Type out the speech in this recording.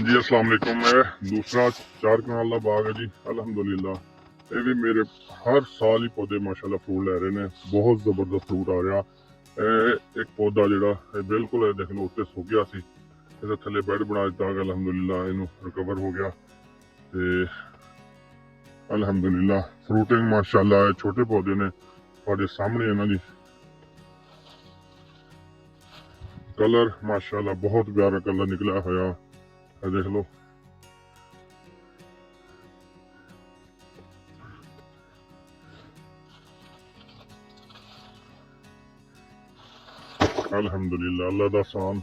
जी अस्सलाम वालेकुम। मैं दूसरा 4 कनाल का बाग है जी। अल्हम्दुलिल्लाह ये भी मेरे हर साल ही पौधे माशाल्लाह फ्रूट लै रहे हैं। बहुत जबरदस्त फ्रूट आ रहा। एक पौधा जिहड़ा बिल्कुल देख लो उत्ते सुक गया सी, इहदे थल्ले बैड बना दिता। अल्हम्दुलिल्लाह इनू रिकवर हो गया ते अल्हम्दुलिल्लाह फ्रूटिंग माशाल्लाह छोटे पौधे ने तुहाडे सामने इन्हां दी कलर माशाल्लाह बहुत प्यारा कलर निकला होया देख लो। अल्हम्दुलिल्लाह अल्लाह दा एहसान।